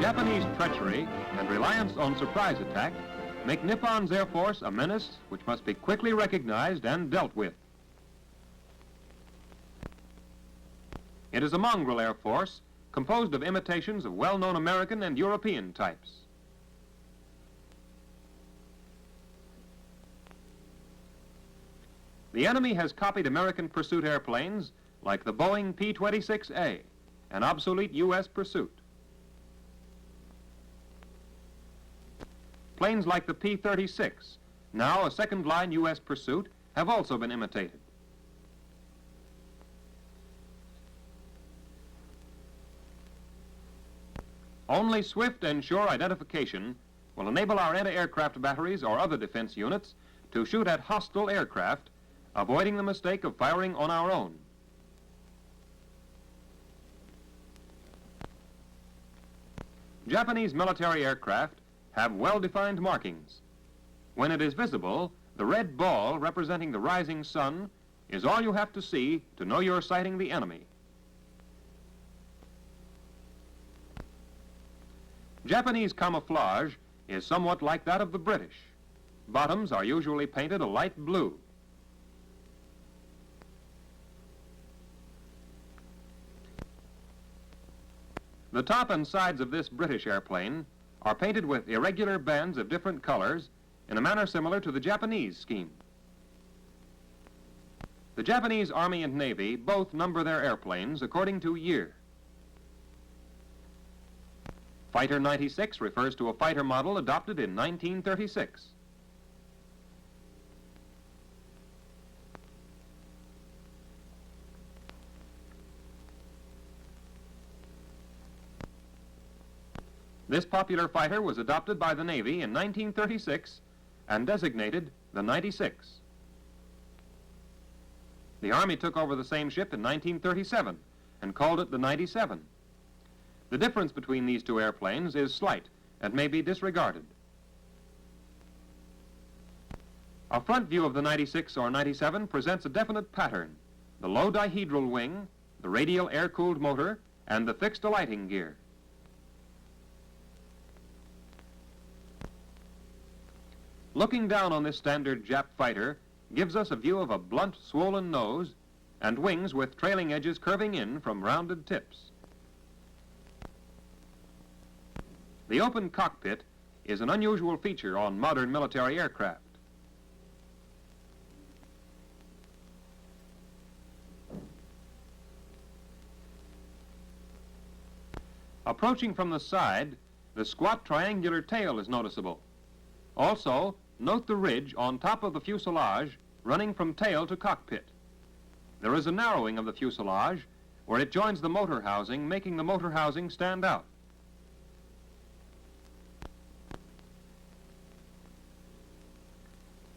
Japanese treachery and reliance on surprise attack make Nippon's Air Force a menace which must be quickly recognized and dealt with. It is a mongrel Air Force composed of imitations of well-known American and European types. The enemy has copied American pursuit airplanes like the Boeing P-26A, an obsolete U.S. pursuit. Planes like the P-36, now a second-line U.S. pursuit, have also been imitated. Only swift and sure identification will enable our anti-aircraft batteries or other defense units to shoot at hostile aircraft, avoiding the mistake of firing on our own. Japanese military aircraft have well-defined markings. When it is visible, the red ball representing the rising sun is all you have to see to know you're sighting the enemy. Japanese camouflage is somewhat like that of the British. Bottoms are usually painted a light blue. The top and sides of this British airplane are painted with irregular bands of different colors in a manner similar to the Japanese scheme. The Japanese Army and Navy both number their airplanes according to year. Fighter 96 refers to a fighter model adopted in 1936. This popular fighter was adopted by the Navy in 1936 and designated the 96. The Army took over the same ship in 1937 and called it the 97. The difference between these two airplanes is slight and may be disregarded. A front view of the 96 or 97 presents a definite pattern: the low dihedral wing, the radial air-cooled motor, and the fixed alighting gear. Looking down on this standard Jap fighter gives us a view of a blunt, swollen nose and wings with trailing edges curving in from rounded tips. The open cockpit is an unusual feature on modern military aircraft. Approaching from the side, the squat triangular tail is noticeable. Also, note the ridge on top of the fuselage running from tail to cockpit. There is a narrowing of the fuselage where it joins the motor housing, making the motor housing stand out.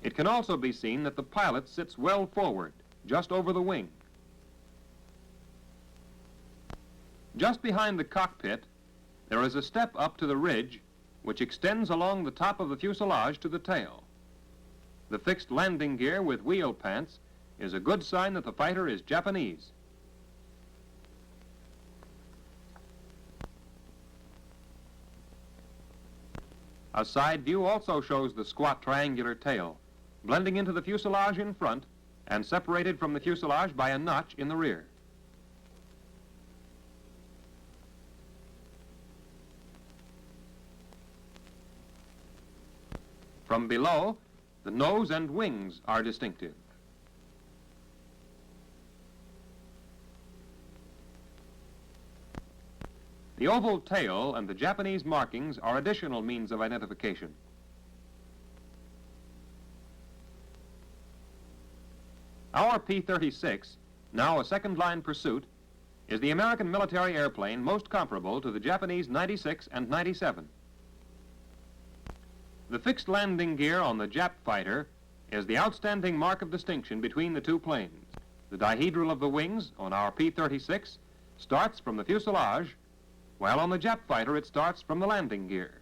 It can also be seen that the pilot sits well forward, just over the wing. Just behind the cockpit, there is a step up to the ridge which extends along the top of the fuselage to the tail. The fixed landing gear with wheel pants is a good sign that the fighter is Japanese. A side view also shows the squat triangular tail, blending into the fuselage in front and separated from the fuselage by a notch in the rear. From below, the nose and wings are distinctive. The oval tail and the Japanese markings are additional means of identification. Our P-36, now a second-line pursuit, is the American military airplane most comparable to the Japanese 96 and 97. The fixed landing gear on the Jap fighter is the outstanding mark of distinction between the two planes. The dihedral of the wings on our P-36 starts from the fuselage, while on the Jap fighter it starts from the landing gear.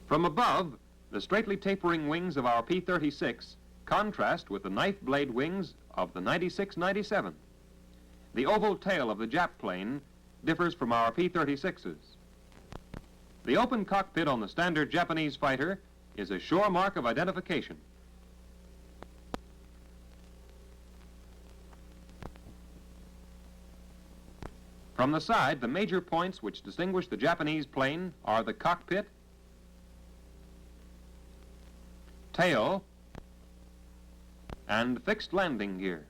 From above, the straightly tapering wings of our P-36 contrast with the knife blade wings of the 96-97. The oval tail of the Jap plane differs from our P-36's. The open cockpit on the standard Japanese fighter is a sure mark of identification. From the side, the major points which distinguish the Japanese plane are the cockpit, tail, and fixed landing gear.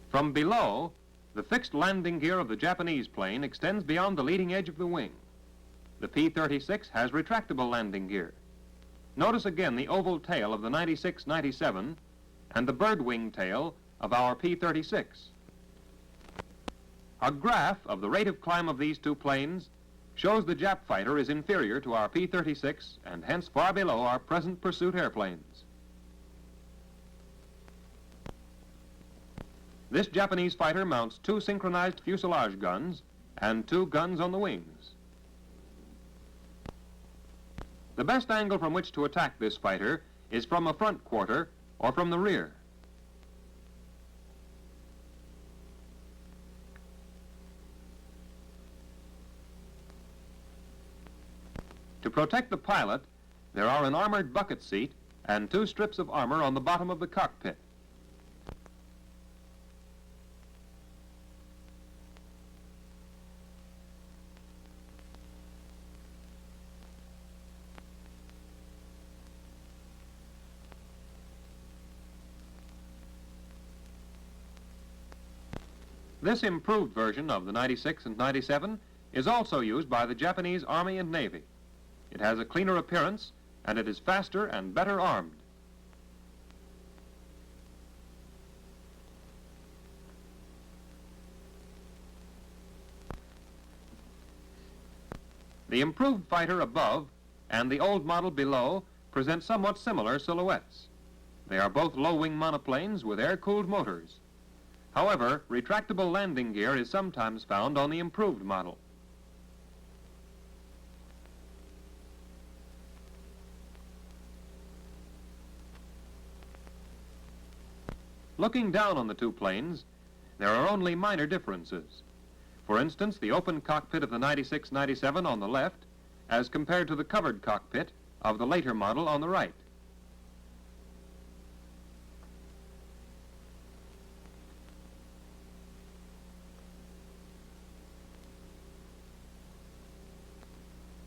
From below, the fixed landing gear of the Japanese plane extends beyond the leading edge of the wing. The P-36 has retractable landing gear. Notice again the oval tail of the 96-97 and the bird wing tail of our P-36. A graph of the rate of climb of these two planes shows the Jap fighter is inferior to our P-36 and hence far below our present pursuit airplanes. This Japanese fighter mounts two synchronized fuselage guns and two guns on the wings. The best angle from which to attack this fighter is from a front quarter or from the rear. To protect the pilot, there are an armored bucket seat and two strips of armor on the bottom of the cockpit. This improved version of the 96 and 97 is also used by the Japanese Army and Navy. It has a cleaner appearance and it is faster and better armed. The improved fighter above and the old model below present somewhat similar silhouettes. They are both low-wing monoplanes with air-cooled motors. However, retractable landing gear is sometimes found on the improved model. Looking down on the two planes, there are only minor differences. For instance, the open cockpit of the 96-97 on the left as compared to the covered cockpit of the later model on the right.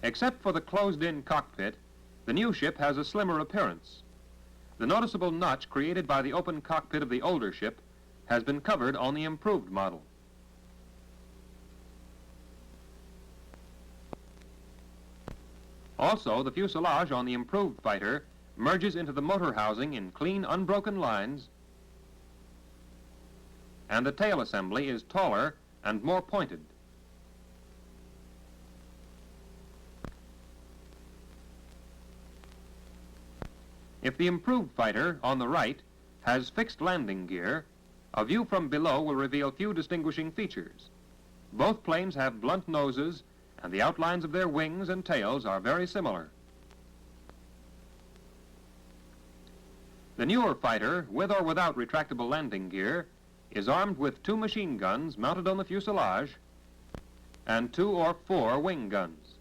Except for the closed-in cockpit, the new ship has a slimmer appearance. The noticeable notch created by the open cockpit of the older ship has been covered on the improved model. Also, the fuselage on the improved fighter merges into the motor housing in clean, unbroken lines, and the tail assembly is taller and more pointed. If the improved fighter on the right has fixed landing gear, a view from below will reveal few distinguishing features. Both planes have blunt noses, and the outlines of their wings and tails are very similar. The newer fighter, with or without retractable landing gear, is armed with two machine guns mounted on the fuselage and 2 or 4 wing guns.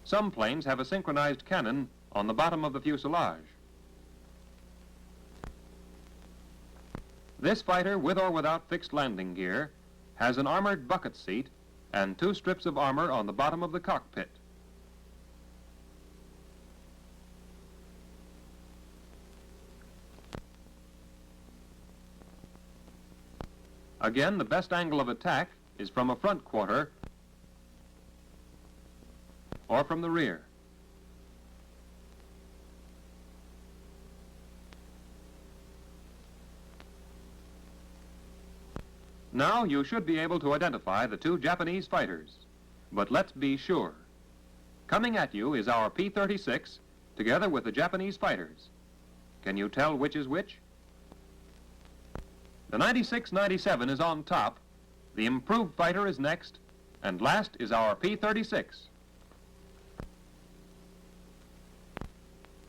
Some planes have a synchronized cannon on the bottom of the fuselage. This fighter, with or without fixed landing gear, has an armored bucket seat and 2 strips of armor on the bottom of the cockpit. Again, the best angle of attack is from a front quarter or from the rear. Now you should be able to identify the 2 Japanese fighters, but let's be sure. Coming at you is our P-36 together with the Japanese fighters. Can you tell which is which? The 96-97 is on top, the improved fighter is next, and last is our P-36.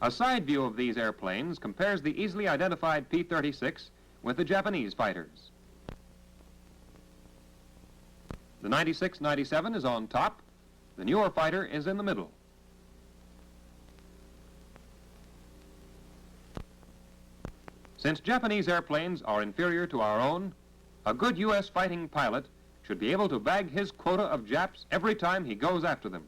A side view of these airplanes compares the easily identified P-36 with the Japanese fighters. The 96-97 is on top, the newer fighter is in the middle. Since Japanese airplanes are inferior to our own, a good U.S. fighting pilot should be able to bag his quota of Japs every time he goes after them.